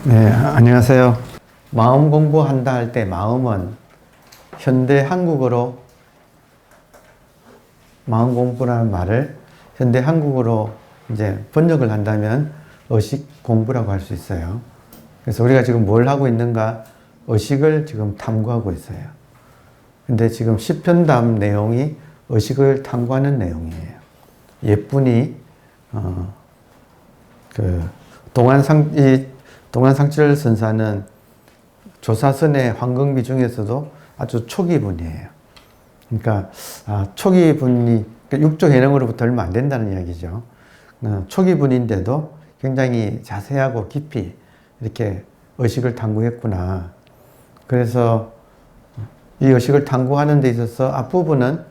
네, 안녕하세요. 마음 공부한다 할 때 마음은 현대 한국어로 마음 공부라는 말을 현대 한국어로 이제 번역을 한다면 의식 공부라고 할 수 있어요. 그래서 우리가 지금 뭘 하고 있는가? 의식을 지금 탐구하고 있어요. 근데 지금 시편담 내용이 의식을 탐구하는 내용이에요. 예쁜이 동안상철 선사는 조사선의 황금비 중에서도 아주 초기분이에요. 그러니까 초기분이 육조 해능으로부터 얼마 안 된다는 이야기죠. 초기분인데도 굉장히 자세하고 깊이 이렇게 의식을 탐구했구나. 그래서 이 의식을 탐구하는 데 있어서 앞부분은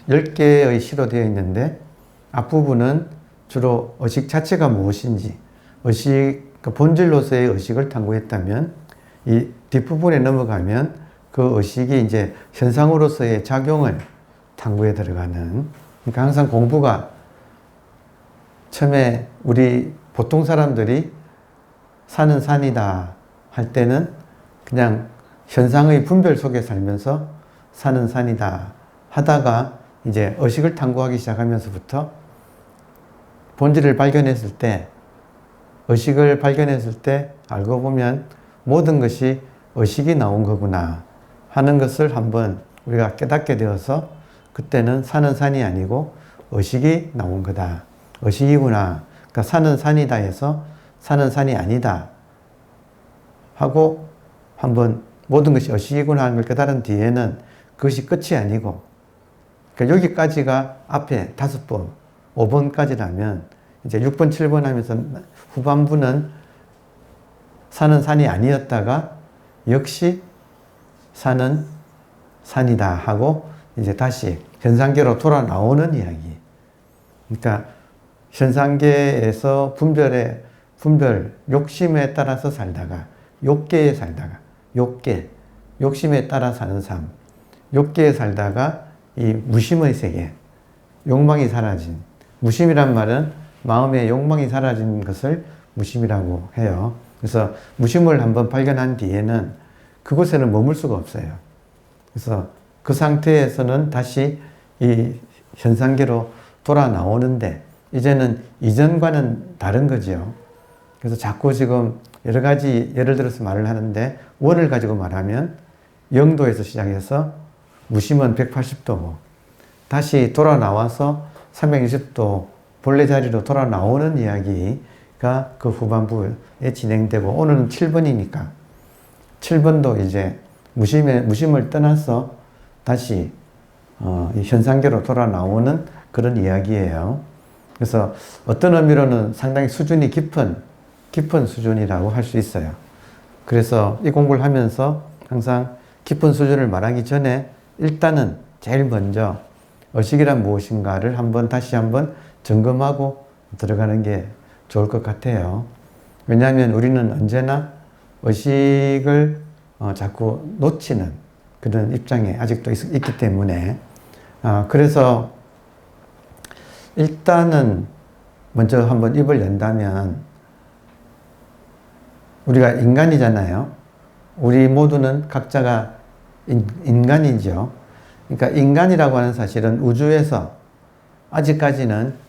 10개의 시로 되어 있는데 앞부분은 주로 의식 자체가 무엇인지 의식, 본질로서의 의식을 탐구했다면 이 뒷부분에 넘어가면 그 의식이 이제 현상으로서의 작용을 탐구에 들어가는, 그러니까 항상 공부가 처음에 우리 보통 사람들이 산은 산이다 할 때는 그냥 현상의 분별 속에 살면서 산은 산이다 하다가 이제 의식을 탐구하기 시작하면서부터 본질을 발견했을 때, 의식을 발견했을 때 알고 보면 모든 것이 의식이 나온 거구나 하는 것을 한번 우리가 깨닫게 되어서 그때는 산은 산이 아니고 의식이 나온 거다. 의식이구나. 그러니까 산은 산이다 해서 산은 산이 아니다 하고 한번 모든 것이 의식이구나 하는 걸 깨달은 뒤에는 그것이 끝이 아니고, 그러니까 여기까지가 앞에 5번, 5번까지라면 이제 6번, 7번 하면서 후반부는 산은 산이 아니었다가 역시 산은 산이다 하고 이제 다시 현상계로 돌아 나오는 이야기. 그러니까 현상계에서 분별, 욕심에 따라서 살다가 욕계에 살다가 욕심에 따라 사는 삶, 욕계에 살다가 이 무심의 세계, 욕망이 사라진, 무심이란 말은 마음의 욕망이 사라진 것을 무심이라고 해요. 그래서 무심을 한번 발견한 뒤에는 그곳에는 머물 수가 없어요. 그래서 그 상태에서는 다시 이 현상계로 돌아 나오는데 이제는 이전과는 다른 거죠. 그래서 자꾸 지금 여러 가지 예를 들어서 말을 하는데 원을 가지고 말하면 0도에서 시작해서 무심은 180도고 다시 돌아 나와서 360도 본래 자리로 돌아 나오는 이야기가 그 후반부에 진행되고, 오늘은 7번이니까 7번도 이제 무심을 떠나서 다시 이 현상계로 돌아 나오는 그런 이야기예요. 그래서 어떤 의미로는 상당히 수준이 깊은 수준이라고 할 수 있어요. 그래서 이 공부를 하면서 항상 깊은 수준을 말하기 전에 일단은 제일 먼저 의식이란 무엇인가를 다시 한번 점검하고 들어가는 게 좋을 것 같아요. 왜냐하면 우리는 언제나 의식을 자꾸 놓치는 그런 입장에 아직도 있기 때문에, 그래서 일단은 먼저 한번 입을 연다면 우리가 인간이잖아요. 우리 모두는 각자가 인간이죠. 그러니까 인간이라고 하는 사실은 우주에서 아직까지는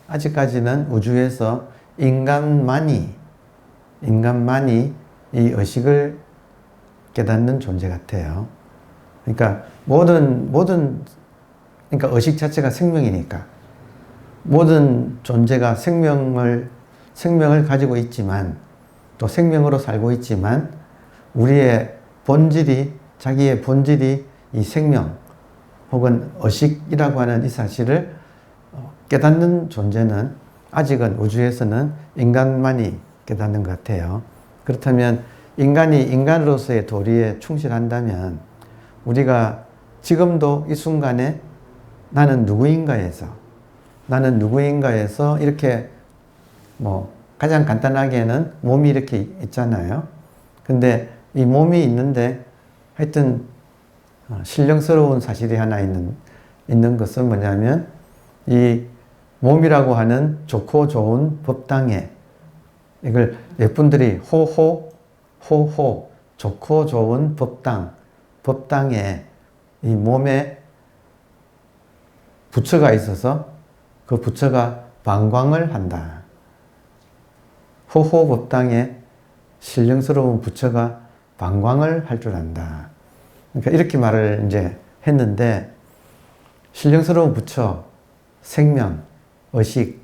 우주에서 인간만이 이 의식을 깨닫는 존재 같아요. 그러니까 그러니까 의식 자체가 생명이니까 모든 존재가 생명을 가지고 있지만 또 생명으로 살고 있지만 자기의 본질이 이 생명 혹은 의식이라고 하는 이 사실을 깨닫는 존재는 아직은 우주에서는 인간만이 깨닫는 것 같아요. 그렇다면 인간이 인간으로서의 도리에 충실한다면 우리가 지금도 이 순간에 나는 누구인가에서 이렇게 가장 간단하게는 몸이 이렇게 있잖아요. 근데 이 몸이 있는데 하여튼 신령스러운 사실이 하나 있는 것은 뭐냐면 이 몸이라고 하는 좋고 좋은 법당에 이걸 몇 분들이 호호 호호, 좋고 좋은 법당, 법당에 이 몸에 부처가 있어서 그 부처가 방광을 한다. 호호 법당에 신령스러운 부처가 방광을 할 줄 안다. 그러니까 이렇게 말을 이제 했는데, 신령스러운 부처, 생명, 의식,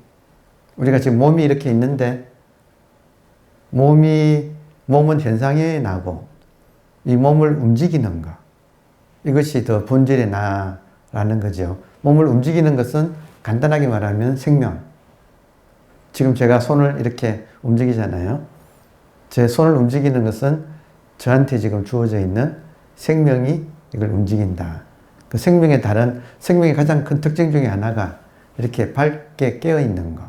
우리가 지금 몸이 이렇게 있는데, 몸은 현상에 나고, 이 몸을 움직이는 것, 이것이 더 본질의 나라는 거죠. 몸을 움직이는 것은 간단하게 말하면 생명. 지금 제가 손을 이렇게 움직이잖아요. 제 손을 움직이는 것은 저한테 지금 주어져 있는 생명이 이걸 움직인다. 그 생명의 가장 큰 특징 중에 하나가 이렇게 밝게 깨어 있는 것.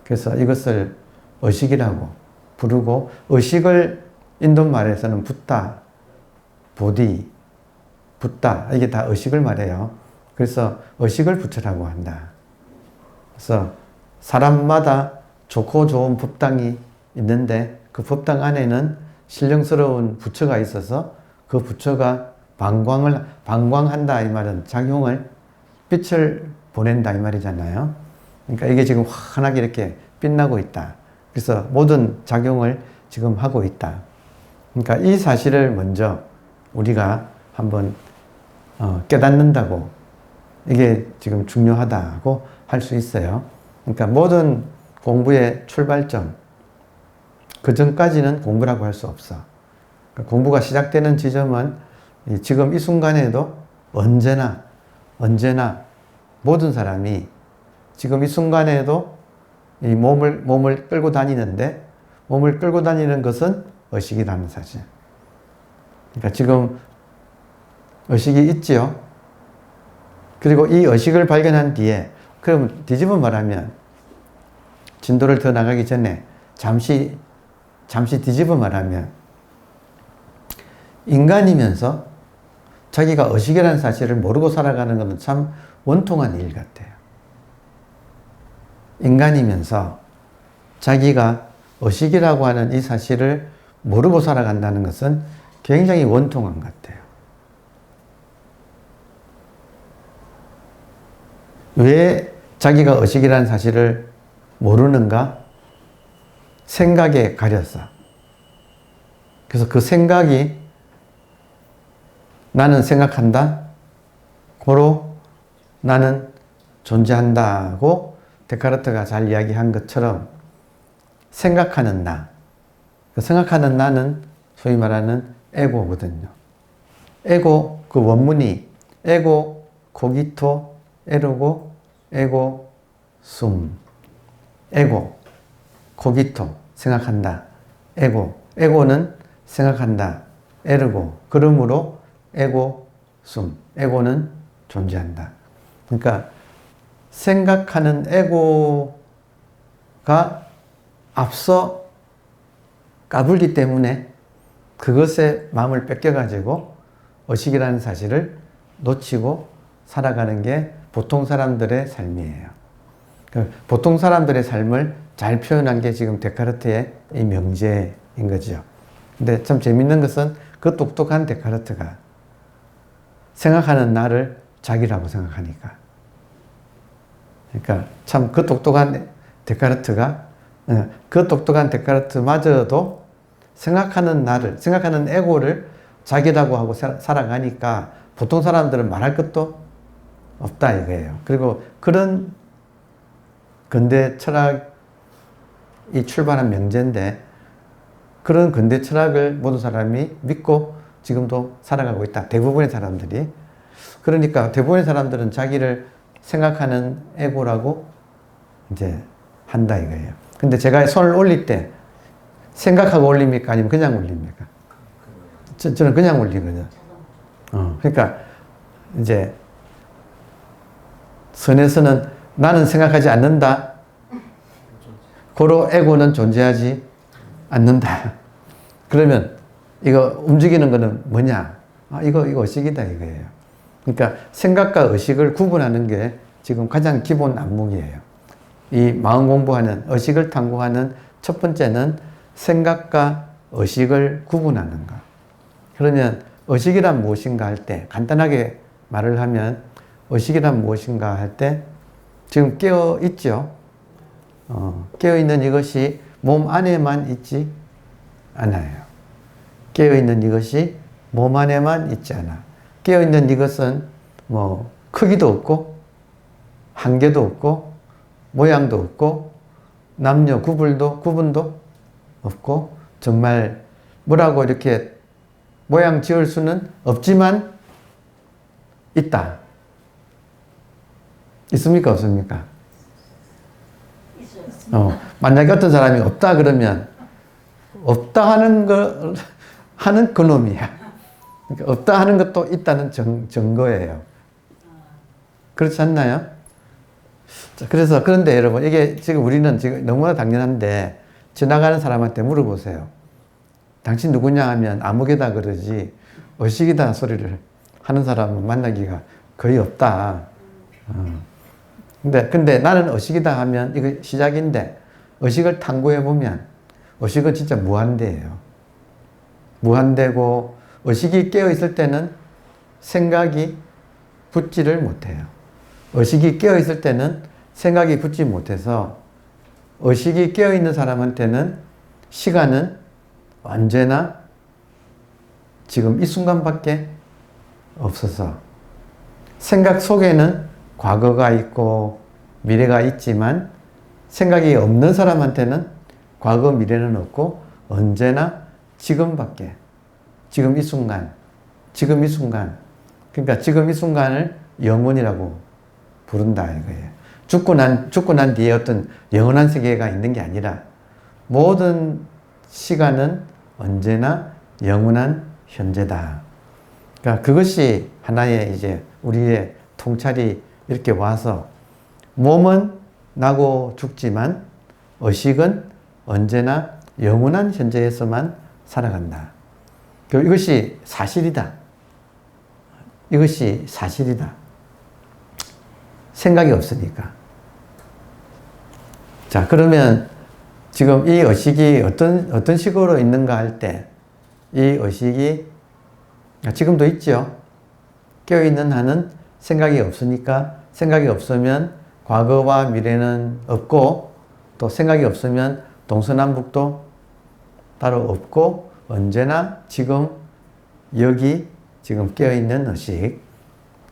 그래서 이것을 의식이라고 부르고, 의식을 인도말에서는 붓다, 보디, 붓다, 이게 다 의식을 말해요. 그래서 의식을 부처라고 한다. 그래서 사람마다 좋고 좋은 법당이 있는데, 그 법당 안에는 신령스러운 부처가 있어서 그 부처가 방광한다 이 말은 작용을, 빛을 보낸다 이 말이잖아요. 그러니까 이게 지금 환하게 이렇게 빛나고 있다. 그래서 모든 작용을 지금 하고 있다. 그러니까 이 사실을 먼저 우리가 한번 깨닫는다고, 이게 지금 중요하다고 할 수 있어요. 그러니까 모든 공부의 출발점, 그 전까지는 공부라고 할 수 없어. 그러니까 공부가 시작되는 지점은 지금 이 순간에도 언제나 모든 사람이 지금 이 순간에도 이 몸을 끌고 다니는데, 몸을 끌고 다니는 것은 의식이라는 사실. 그러니까 지금 의식이 있지요. 그리고 이 의식을 발견한 뒤에, 그럼 뒤집어 말하면, 진도를 더 나가기 전에 잠시 뒤집어 말하면, 인간이면서 자기가 의식이라는 사실을 모르고 살아가는 것은 참 원통한 일 같아요. 인간이면서 자기가 의식이라고 하는 이 사실을 모르고 살아간다는 것은 굉장히 원통한 것 같아요. 왜 자기가 의식이라는 사실을 모르는가? 생각에 가려서. 그래서 그 생각이 나는 생각한다, 고로 나는 존재한다고 데카르트가 잘 이야기한 것처럼, 생각하는 나, 그 생각하는 나는 소위 말하는 에고거든요. 에고, 그 원문이 에고 코기토 에르고 에고 숨. 에고, 코기토, 생각한다. 에고는 생각한다. 에르고, 그러므로 에고 숨. 에고는 존재한다. 그러니까 생각하는 에고가 앞서 까불기 때문에 그것에 마음을 뺏겨가지고 의식이라는 사실을 놓치고 살아가는 게 보통 사람들의 삶이에요. 보통 사람들의 삶을 잘 표현한 게 지금 데카르트의 이 명제인 거죠. 근데 참 재밌는 것은 그 똑똑한 데카르트가 생각하는 나를 자기라고 생각하니까. 그러니까 참 그 똑똑한 데카르트마저도 생각하는 나를, 생각하는 에고를 자기라고 하고 살아가니까 보통 사람들은 말할 것도 없다 이거예요. 그리고 그런 근대 철학이 출발한 명제인데, 그런 근대 철학을 모든 사람이 믿고 지금도 살아가고 있다. 대부분의 사람들이. 그러니까 대부분의 사람들은 자기를 생각하는 에고라고 이제 한다 이거예요. 근데 제가 손을 올릴 때 생각하고 올립니까? 아니면 그냥 올립니까? 저는 그냥 올리거든요. 그러니까 이제 선에서는 나는 생각하지 않는다. 고로 에고는 존재하지 않는다. 그러면 이거 움직이는 거는 뭐냐? 이거 의식이다 이거예요. 그러니까 생각과 의식을 구분하는 게 지금 가장 기본 안목이에요. 이 마음 공부하는, 의식을 탐구하는 첫 번째는 생각과 의식을 구분하는가. 그러면 의식이란 무엇인가 할 때, 간단하게 말을 하면 의식이란 무엇인가 할 때 지금 깨어 있죠. 깨어 있는 이것이 몸 안에만 있지 않아요. 깨어 있는 이것이 몸 안에만 있지 않아. 깨어 있는 이것은 뭐 크기도 없고 한계도 없고 모양도 없고 남녀 구분도 없고 정말 뭐라고 이렇게 모양 지을 수는 없지만 있다. 있습니까? 없습니까? 만약에 어떤 사람이 없다 그러면 없다 하는 그놈이야. 그러니까 없다 하는 것도 있다는 증거예요. 그렇지 않나요? 자, 그런데 여러분, 이게 지금 우리는 지금 너무나 당연한데, 지나가는 사람한테 물어보세요. 당신 누구냐 하면 아무개다 그러지, 의식이다 소리를 하는 사람은 만나기가 거의 없다. 근데 나는 의식이다 하면 이거 시작인데, 의식을 탐구해보면, 의식은 진짜 무한대예요. 무한대고, 의식이 깨어있을 때는 생각이 붙지를 못해요. 의식이 깨어있을 때는 생각이 붙지 못해서 의식이 깨어있는 사람한테는 시간은 언제나 지금 이 순간밖에 없어서 생각 속에는 과거가 있고 미래가 있지만 생각이 없는 사람한테는 과거 미래는 없고 언제나 지금밖에 지금 이 순간 그러니까 지금 이 순간을 영원이라고 부른다 이거예요. 죽고 난 뒤에 어떤 영원한 세계가 있는 게 아니라 모든 시간은 언제나 영원한 현재다. 그러니까 그것이 하나의 이제 우리의 통찰이 이렇게 와서 몸은 나고 죽지만 의식은 언제나 영원한 현재에서만 살아간다. 이것이 사실이다. 이것이 사실이다. 생각이 없으니까. 자, 그러면 지금 이 의식이 어떤 식으로 있는가 할 때, 이 의식이 지금도 있죠. 깨어있는 한은 생각이 없으니까 생각이 없으면 과거와 미래는 없고 또 생각이 없으면 동서남북도 따로 없고 언제나 지금 여기 지금 깨어있는 의식,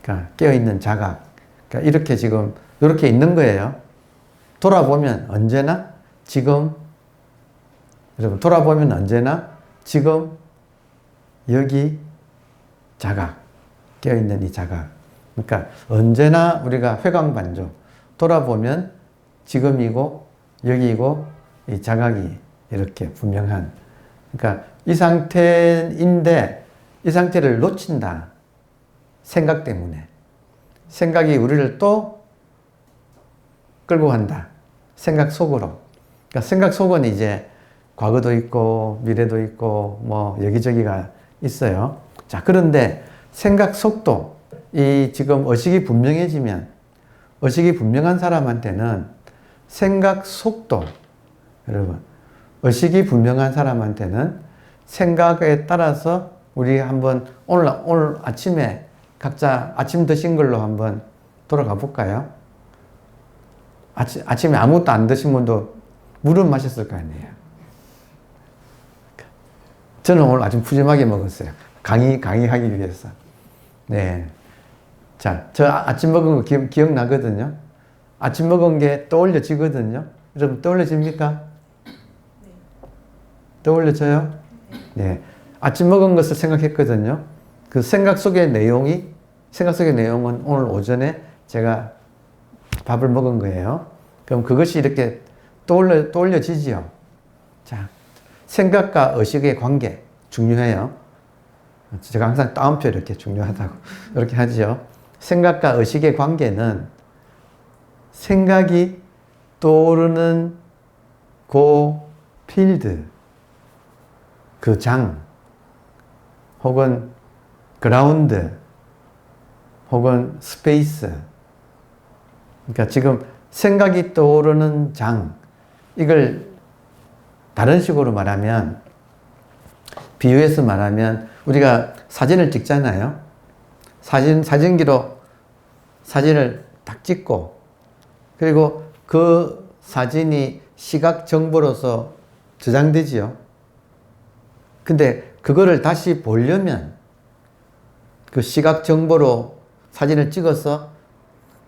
그러니까 깨어있는 자각, 그러니까 이렇게 지금 이렇게 있는 거예요. 돌아보면 언제나 지금, 여러분 돌아보면 언제나 지금 여기 자각, 깨어있는 이 자각. 그러니까 언제나 우리가 회광반조, 돌아보면 지금이고 여기이고 이 자각이 이렇게 분명한, 그러니까 이 상태인데 이 상태를 놓친다. 생각 때문에. 생각이 우리를 또 끌고 간다. 생각 속으로. 그러니까 생각 속은 이제 과거도 있고 미래도 있고 뭐 여기저기가 있어요. 자, 그런데 생각 속도, 이 지금 의식이 분명해지면, 의식이 분명한 사람한테는 생각 속도, 여러분, 의식이 분명한 사람한테는 생각에 따라서 우리 한번 오늘 아침에 각자 아침 드신 걸로 한번 돌아가 볼까요? 아침에 아무것도 안 드신 분도 물은 마셨을 거 아니에요. 저는 오늘 아침 푸짐하게 먹었어요. 강의하기 위해서. 네. 자, 저 아침 먹은 거 기억나거든요. 아침 먹은 게 떠올려지거든요. 여러분 떠올려집니까? 떠올려져요? 네. 아침 먹은 것을 생각했거든요. 그 생각 속의 내용은 오늘 오전에 제가 밥을 먹은 거예요. 그럼 그것이 이렇게 떠올려지지요. 자, 생각과 의식의 관계 중요해요. 제가 항상 따옴표 이렇게 중요하다고 이렇게 하죠. 생각과 의식의 관계는 생각이 떠오르는 그 필드, 그 장, 혹은 그라운드, 혹은 스페이스. 그러니까 지금 생각이 떠오르는 장, 이걸 다른 식으로 말하면 비유해서 말하면 우리가 사진을 찍잖아요. 사진기로 사진을 딱 찍고 그리고 그 사진이 시각 정보로서 저장되지요. 근데 그거를 다시 보려면 그 시각 정보로 사진을 찍어서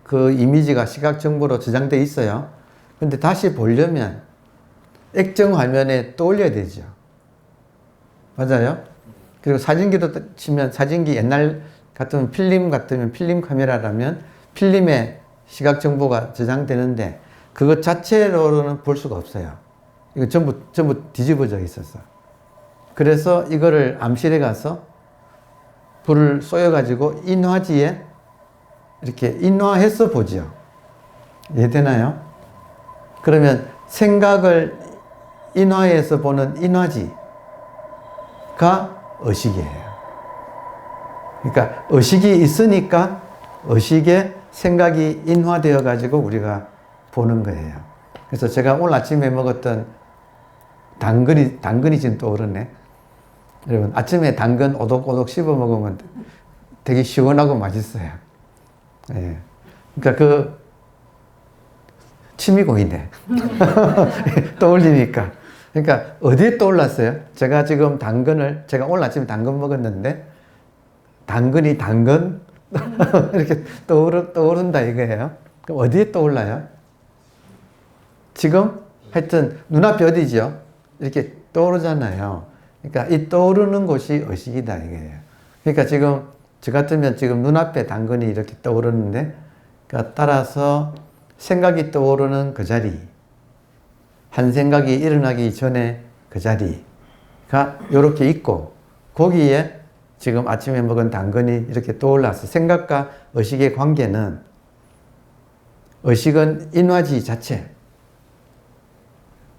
그 이미지가 시각 정보로 저장되어 있어요. 근데 다시 보려면 액정 화면에 떠올려야 되죠. 맞아요? 그리고 사진기로 치면 사진기 옛날 같으면 필름 같으면 필름 카메라라면 필름에 시각 정보가 저장되는데 그것 자체로는 볼 수가 없어요. 이거 전부 뒤집어져 있었어. 그래서 이거를 암실에 가서 불을 쏘여가지고 인화지에 이렇게 인화해서 보죠. 이해되나요? 그러면 생각을 인화해서 보는 인화지가 의식이에요. 그러니까 의식이 있으니까 의식에 생각이 인화되어 가지고 우리가 보는 거예요. 그래서 제가 오늘 아침에 먹었던 당근이 지금 떠오르네. 여러분, 아침에 당근 오독오독 씹어 먹으면 되게 시원하고 맛있어요. 예. 그러니까 침이 고이네. 떠올리니까. 그러니까 어디에 떠올랐어요? 제가 지금 제가 오늘 아침에 당근 먹었는데, 당근이 당근? 이렇게 떠오른다 이거예요. 그럼 어디에 떠올라요? 지금 하여튼 눈앞이 어디죠? 이렇게 떠오르잖아요. 그러니까 이 떠오르는 곳이 의식이다 이거예요. 그러니까 지금 저 같으면 지금 눈앞에 당근이 이렇게 떠오르는데, 그러니까 따라서 생각이 떠오르는 그 자리, 한 생각이 일어나기 전에 그 자리가 이렇게 있고, 거기에 지금 아침에 먹은 당근이 이렇게 떠올라서 생각과 의식의 관계는, 의식은 인화지 자체,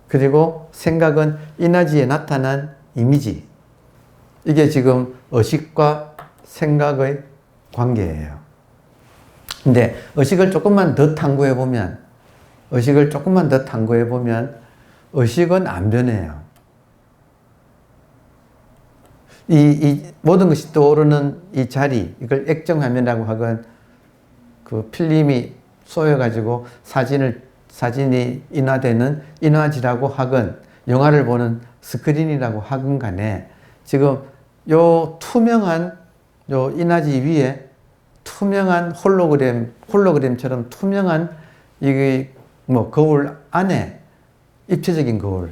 그리고 생각은 인화지에 나타난 이미지. 이게 지금 의식과 생각의 관계예요. 근데 의식을 조금만 더 탐구해 보면, 의식은 안 변해요. 이 모든 것이 떠오르는 이 자리, 이걸 액정화면이라고 하건, 그 필름이 쏘여가지고 사진이 인화되는 인화지라고 하건, 영화를 보는 스크린이라고 하건 간에, 지금 요 투명한 요 인화지 위에 투명한 홀로그램처럼 투명한 이게 거울 안에, 입체적인 거울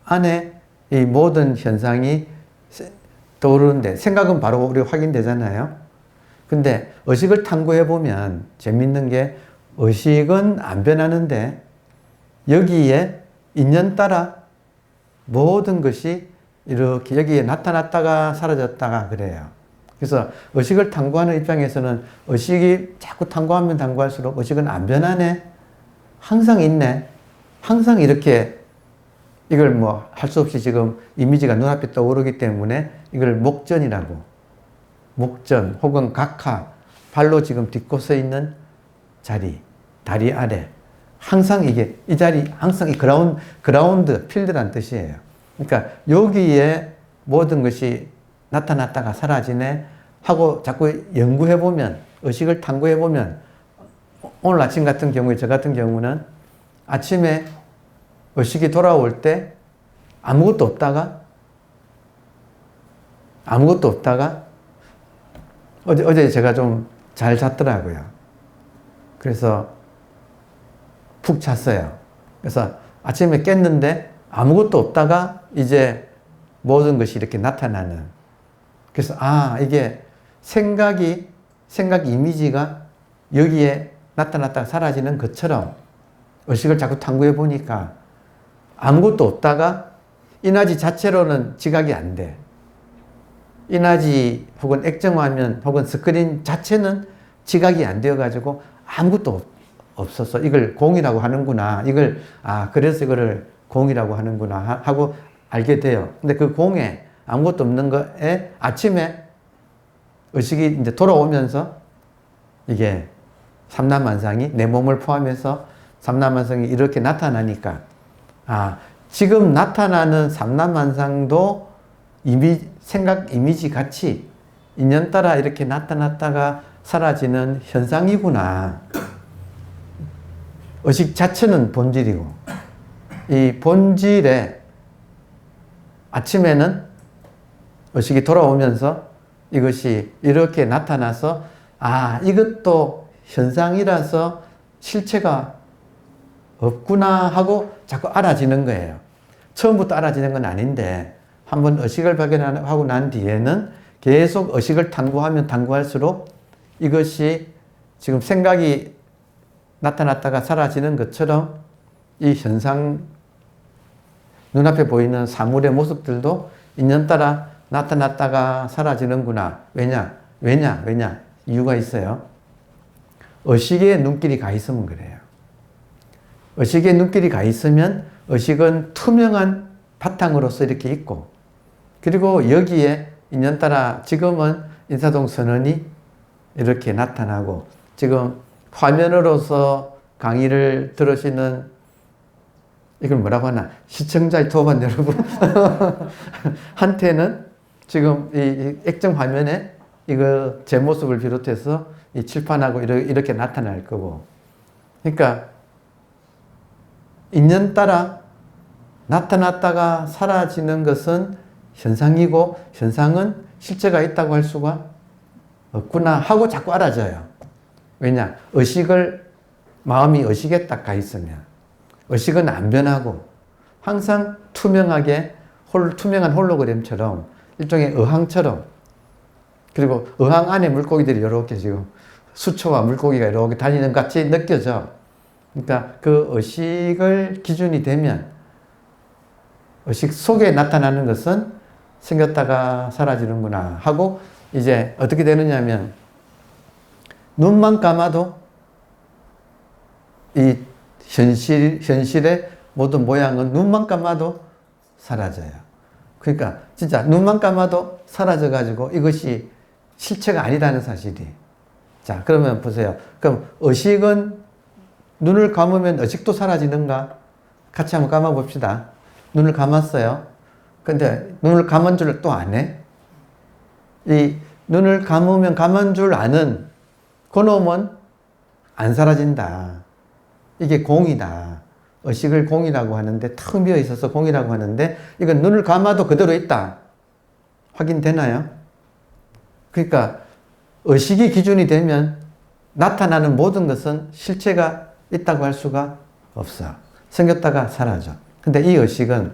안에 이 모든 현상이 떠오르는데, 생각은 바로 우리 확인되잖아요. 근데 의식을 탐구해 보면 재밌는 게, 의식은 안 변하는데 여기에 인연 따라 모든 것이 이렇게 여기에 나타났다가 사라졌다가 그래요. 그래서 의식을 탐구하는 입장에서는 의식이 자꾸 탐구하면 탐구할수록 의식은 안 변하네, 항상 있네, 항상 이렇게, 이걸 할 수 없이 지금 이미지가 눈앞에 떠오르기 때문에 이걸 목전이라고, 목전 혹은 각하, 발로 지금 딛고 서 있는 자리, 다리 아래, 항상 이 자리, 항상 이 그라운드, 필드란 뜻이에요. 그러니까 여기에 모든 것이 나타났다가 사라지네 하고 자꾸 연구해보면, 의식을 탐구해보면, 오늘 아침 같은 경우에, 저 같은 경우는 아침에 의식이 돌아올 때 아무것도 없다가 어제 제가 좀 잘 잤더라고요. 그래서 푹 잤어요. 그래서 아침에 깼는데 아무것도 없다가 이제 모든 것이 이렇게 나타나는. 그래서 이게 생각 이미지가 여기에 나타났다가 사라지는 것처럼 의식을 자꾸 탐구해 보니까 아무것도 없다가 인화지 자체로는 지각이 안 돼. 인화지 혹은 액정화면 혹은 스크린 자체는 지각이 안 되어 가지고 아무것도 없었어. 이걸 공이라고 하는구나. 그래서 이거를 공이라고 하는구나 하고 알게 돼요. 근데 그 공에 아무것도 없는 거에 아침에 의식이 이제 돌아오면서 이게 삼라만상이 내 몸을 포함해서 삼라만상이 이렇게 나타나니까, 지금 나타나는 삼라만상도 생각 이미지 같이 인연 따라 이렇게 나타났다가 사라지는 현상이구나. 의식 자체는 본질이고, 이 본질에 아침에는 의식이 돌아오면서 이것이 이렇게 나타나서, 아, 이것도 현상이라서 실체가 없구나 하고 자꾸 알아지는 거예요. 처음부터 알아지는 건 아닌데, 한번 의식을 발견하고 난 뒤에는 계속 의식을 탐구하면 탐구할수록 이것이 지금 생각이 나타났다가 사라지는 것처럼 이 현상, 눈앞에 보이는 사물의 모습들도 인연 따라 나타났다가 사라지는구나. 왜냐? 이유가 있어요. 의식에 눈길이 가 있으면 그래요. 의식에 눈길이 가 있으면 의식은 투명한 바탕으로서 이렇게 있고, 그리고 여기에 인연 따라 지금은 인사동 선언이 이렇게 나타나고, 지금 화면으로서 강의를 들으시는, 이걸 뭐라고 하나, 시청자 유튜버 여러분 한테는 지금 이 액정 화면에 이거 제 모습을 비롯해서 이 칠판하고 이렇게 나타날 거고, 그러니까 인연 따라 나타났다가 사라지는 것은 현상이고, 현상은 실체가 있다고 할 수가 없구나 하고 자꾸 알아져요. 왜냐? 마음이 의식에 딱 가 있으면 의식은 안 변하고 항상 투명하게 투명한 홀로그램처럼, 일종의 어항처럼, 그리고 어항 안에 물고기들이 이렇게 지금 수초와 물고기가 이렇게 다니는 것 같이 느껴져. 그러니까 그 의식을 기준이 되면 의식 속에 나타나는 것은 생겼다가 사라지는구나 하고, 이제 어떻게 되느냐면 눈만 감아도 이 현실의 모든 모양은 눈만 감아도 사라져요. 그러니까 진짜 눈만 감아도 사라져 가지고 이것이 실체가 아니라는 사실이. 자, 그러면 보세요. 그럼 의식은 눈을 감으면 의식도 사라지는가? 같이 한번 감아 봅시다. 눈을 감았어요. 근데 눈을 감은 줄 또 안 해? 이 눈을 감으면 감은 줄 아는 그놈은 안 사라진다. 이게 공이다. 의식을 공이라고 하는데, 텅 비어 있어서 공이라고 하는데, 이건 눈을 감아도 그대로 있다. 확인되나요? 그러니까 의식이 기준이 되면 나타나는 모든 것은 실체가 있다고 할 수가 없어. 생겼다가 사라져. 근데 이 의식은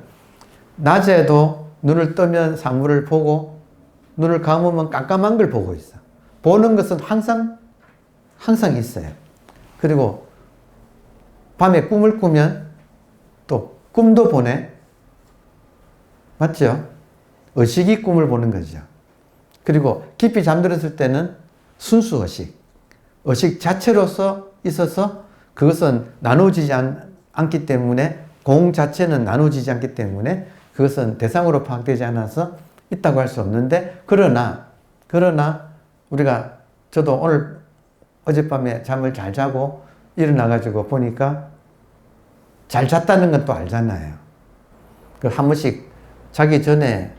낮에도 눈을 뜨면 사물을 보고, 눈을 감으면 깜깜한 걸 보고 있어. 보는 것은 항상 있어요. 그리고 밤에 꿈을 꾸면 또 꿈도 보네. 맞죠? 의식이 꿈을 보는 거죠. 그리고 깊이 잠들었을 때는 순수 의식. 의식 자체로서 있어서 그것은 나눠지지 않기 때문에, 공 자체는 나눠지지 않기 때문에 그것은 대상으로 파악되지 않아서 있다고 할 수 없는데, 그러나 저도 오늘 어젯밤에 잠을 잘 자고 일어나가지고 보니까 잘 잤다는 건 또 알잖아요. 한 번씩 자기 전에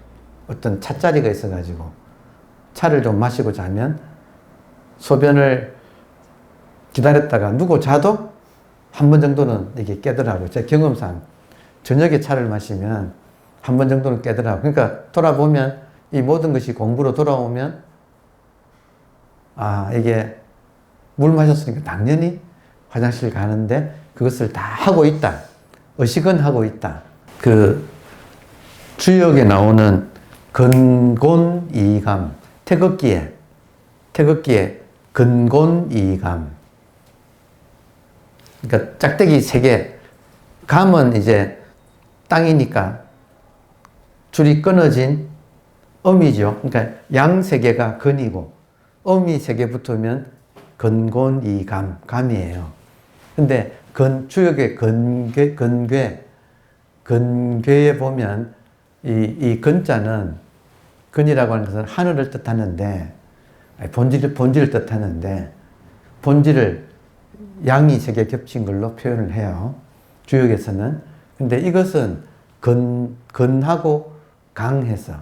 어떤 찻자리가 있어가지고 차를 좀 마시고 자면 소변을 기다렸다가 누구 자도 한 번 정도는 이게 깨더라고요. 제 경험상 저녁에 차를 마시면 한 번 정도는 깨더라고요. 그러니까 돌아보면 이 모든 것이 공부로 돌아오면, 아, 이게 물 마셨으니까 당연히 화장실 가는데 그것을 다 하고 있다. 의식은 하고 있다. 그 주역에 나오는 근곤이감, 태극기에 근곤이감. 그러니까 짝대기 세 개, 감은 이제 땅이니까 줄이 끊어진 음이죠. 그러니까 양 세 개가 근이고 음이 세 개 붙으면 근곤이감, 감이에요. 근데 주역의 근괴에 보면 이 근자는, 근이라고 하는 것은 하늘을 뜻하는데, 본질을 뜻하는데, 본질을 양이 세 개 겹친 걸로 표현을 해요. 주역에서는. 근데 이것은 근하고 강해서,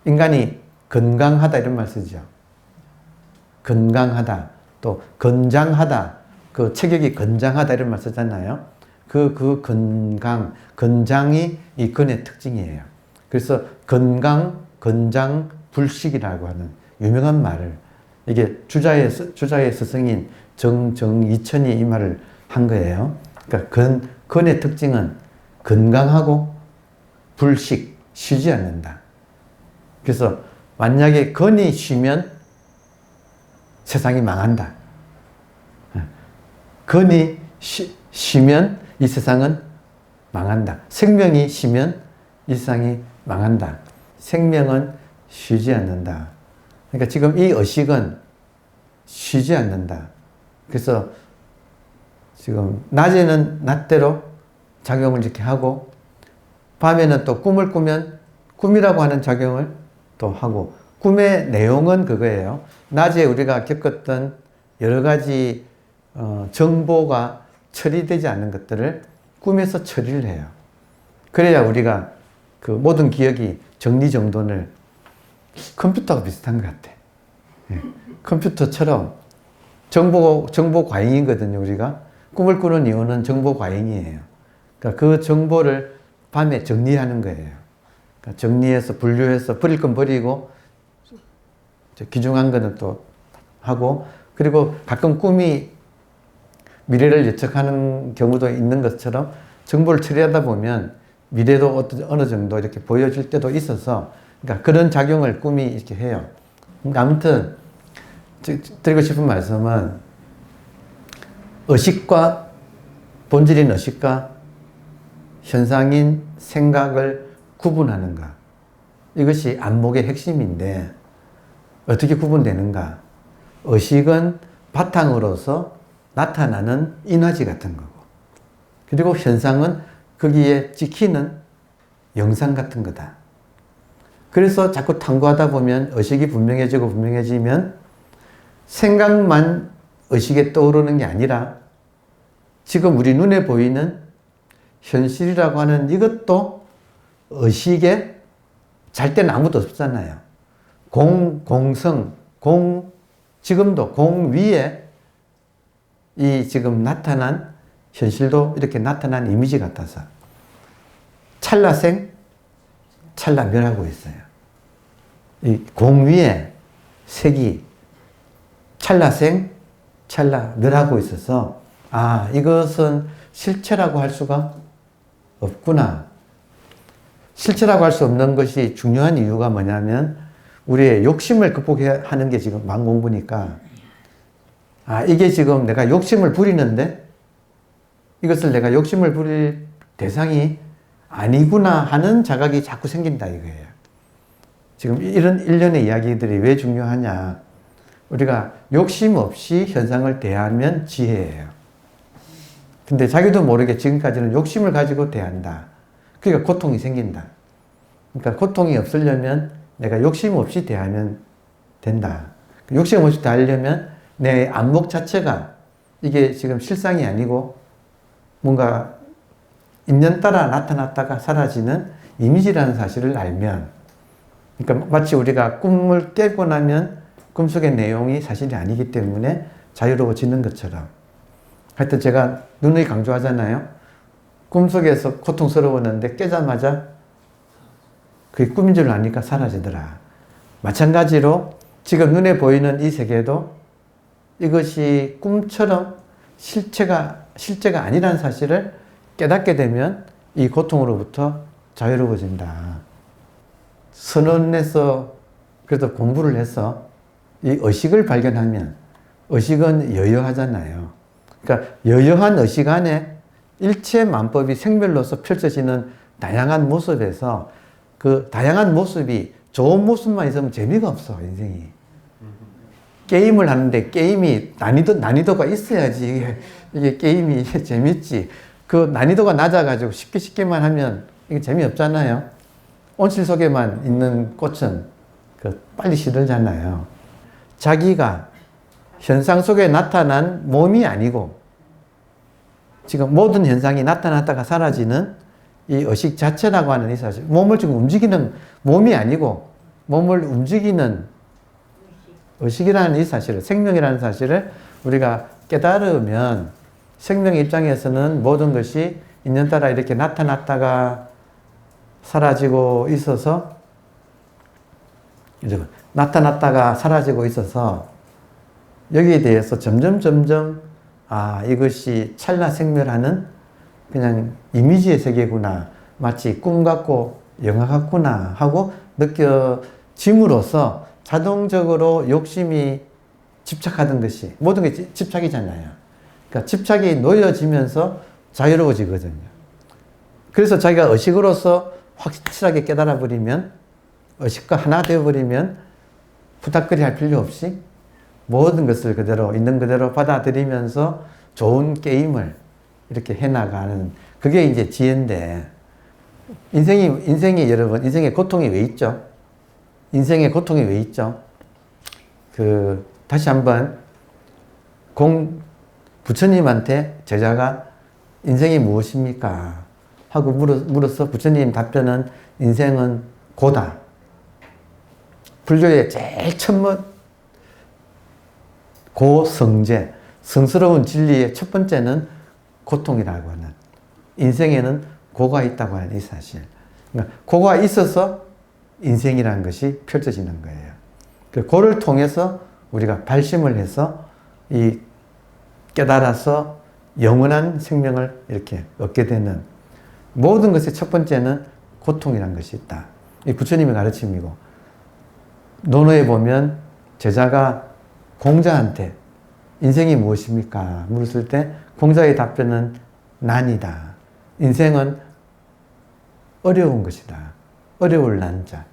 인간이 건강하다 이런 말 쓰죠. 건강하다. 또 건장하다. 그 체격이 건장하다 이런 말 쓰잖아요. 그 건장이 이 건의 특징이에요. 그래서 건강, 건장, 불식이라고 하는 유명한 말을 이게 주자의 스승인 정이천이 이 말을 한 거예요. 그러니까 건의 특징은 건강하고 불식, 쉬지 않는다. 그래서 만약에 건이 쉬면 세상이 망한다. 건이 쉬면 이 세상은 망한다. 생명이 쉬면 이 세상이 망한다. 생명은 쉬지 않는다. 그러니까 지금 이 의식은 쉬지 않는다. 그래서 지금 낮에는 낮대로 작용을 이렇게 하고 밤에는 또 꿈을 꾸면 꿈이라고 하는 작용을 또 하고 꿈의 내용은 그거예요. 낮에 우리가 겪었던 여러 가지 정보가 처리되지 않는 것들을 꿈에서 처리를 해요. 그래야 우리가 그 모든 기억이 정리정돈을 컴퓨터가 비슷한 것 같아. 예. 컴퓨터처럼 정보 과잉이거든요, 우리가. 꿈을 꾸는 이유는 정보 과잉이에요. 그러니까 그 정보를 밤에 정리하는 거예요. 그러니까 정리해서 분류해서 버릴 건 버리고 귀중한 거는 또 하고 그리고 가끔 꿈이 미래를 예측하는 경우도 있는 것처럼 정보를 처리하다 보면 미래도 어느 정도 이렇게 보여줄 때도 있어서 그러니까 그런 작용을 꿈이 이렇게 해요. 아무튼 드리고 싶은 말씀은 의식과 본질인 의식과 현상인 생각을 구분하는가. 이것이 안목의 핵심인데 어떻게 구분되는가. 의식은 바탕으로서 나타나는 인화지 같은 거고 그리고 현상은 거기에 찍히는 영상 같은 거다. 그래서 자꾸 탐구하다 보면 의식이 분명해지면 생각만 의식에 떠오르는 게 아니라 지금 우리 눈에 보이는 현실이라고 하는 이것도 의식에 잘 때는 아무도 없잖아요. 지금도 공 위에 이 지금 나타난 현실도 이렇게 나타난 이미지 같아서 찰나생, 찰나멸하고 있어요. 이 공 위에 색이 찰나생, 찰나멸하고 있어서 아, 이것은 실체라고 할 수가 없구나. 실체라고 할 수 없는 것이 중요한 이유가 뭐냐면 우리의 욕심을 극복하는 게 지금 만공부니까 아, 이게 지금 내가 욕심을 부리는데 이것을 내가 욕심을 부릴 대상이 아니구나 하는 자각이 자꾸 생긴다 이거예요. 지금 이런 일련의 이야기들이 왜 중요하냐. 우리가 욕심 없이 현상을 대하면 지혜예요. 근데 자기도 모르게 지금까지는 욕심을 가지고 대한다. 그러니까 고통이 생긴다. 그러니까 고통이 없으려면 내가 욕심 없이 대하면 된다. 욕심 없이 대하려면 내 안목 자체가 이게 지금 실상이 아니고 뭔가 인연 따라 나타났다가 사라지는 이미지라는 사실을 알면 그러니까 마치 우리가 꿈을 깨고 나면 꿈속의 내용이 사실이 아니기 때문에 자유로워지는 것처럼 하여튼 제가 누누이 강조하잖아요. 꿈속에서 고통스러웠는데 깨자마자 그게 꿈인 줄 아니까 사라지더라. 마찬가지로 지금 눈에 보이는 이 세계도 이것이 꿈처럼 실체가 아니라는 사실을 깨닫게 되면 이 고통으로부터 자유로워진다. 선언해서 그래도 공부를 해서 이 의식을 발견하면 의식은 여여하잖아요. 그러니까 여여한 의식 안에 일체 만법이 생멸로서 펼쳐지는 다양한 모습에서 그 다양한 모습이 좋은 모습만 있으면 재미가 없어 인생이. 게임을 하는데 게임이 난이도가 있어야지 이게 게임이 재밌지. 그 난이도가 낮아가지고 쉽게만 하면 이게 재미없잖아요. 온실 속에만 있는 꽃은 빨리 시들잖아요. 자기가 현상 속에 나타난 몸이 아니고 지금 모든 현상이 나타났다가 사라지는 이 의식 자체라고 하는 이 사실 몸을 지금 움직이는 몸이 아니고 몸을 움직이는 의식이라는 이 사실을, 생명이라는 사실을 우리가 깨달으면 생명의 입장에서는 모든 것이 인연따라 이렇게 나타났다가 사라지고 있어서, 나타났다가 사라지고 있어서 여기에 대해서 점점 이것이 찰나생멸하는 그냥 이미지의 세계구나, 마치 꿈 같고 영화 같구나 하고 느껴짐으로써 자동적으로 욕심이 집착하던 것이, 모든 게 집착이잖아요. 그러니까 집착이 놓여지면서 자유로워지거든요. 그래서 자기가 의식으로서 확실하게 깨달아 버리면, 의식과 하나 되어버리면 부탁거리 할 필요 없이 모든 것을 그대로 있는 그대로 받아들이면서 좋은 게임을 이렇게 해나가는, 그게 이제 지혜인데, 인생이 여러분, 인생의 고통이 왜 있죠? 인생의 고통이 왜 있죠? 다시 한번 부처님한테 제자가 인생이 무엇입니까? 하고 물어서 부처님 답변은 인생은 고다. 불교의 제일 첫번 고성제, 성스러운 진리의 첫 번째는 고통이라고 하는, 인생에는 고가 있다고 하는 이 사실. 그러니까 고가 있어서 인생이라는 것이 펼쳐지는 거예요. 그 고를 통해서 우리가 발심을 해서 이 깨달아서 영원한 생명을 이렇게 얻게 되는, 모든 것의 첫 번째는 고통이라는 것이 있다. 이 부처님의 가르침이고, 논어에 보면 제자가 공자한테 인생이 무엇입니까? 물었을 때 공자의 답변은 난이다. 인생은 어려운 것이다. 어려울 난자.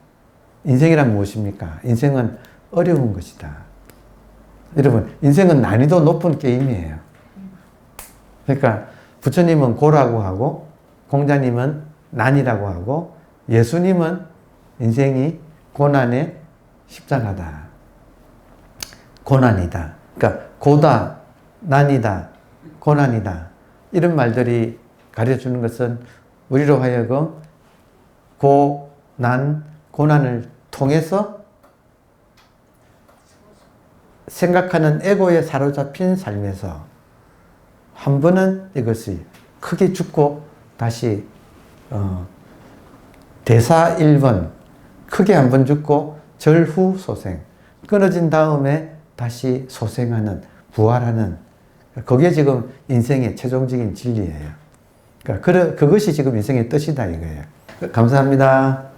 인생이란 무엇입니까? 인생은 어려운 것이다. 여러분, 인생은 난이도 높은 게임이에요. 그러니까 부처님은 고라고 하고, 공자님은 난이라고 하고, 예수님은 인생이 고난의 십자가다. 고난이다. 그러니까 고다, 난이다, 고난이다. 이런 말들이 가르쳐주는 것은 우리로 하여금 고난을 통해서 생각하는 에고에 사로잡힌 삶에서 한 번은 이것이 크게 죽고 다시 대사 1번 크게 한 번 죽고 절후 소생, 끊어진 다음에 다시 소생하는, 부활하는, 그게 지금 인생의 최종적인 진리예요. 그러니까 그것이 지금 인생의 뜻이다 이거예요. 감사합니다.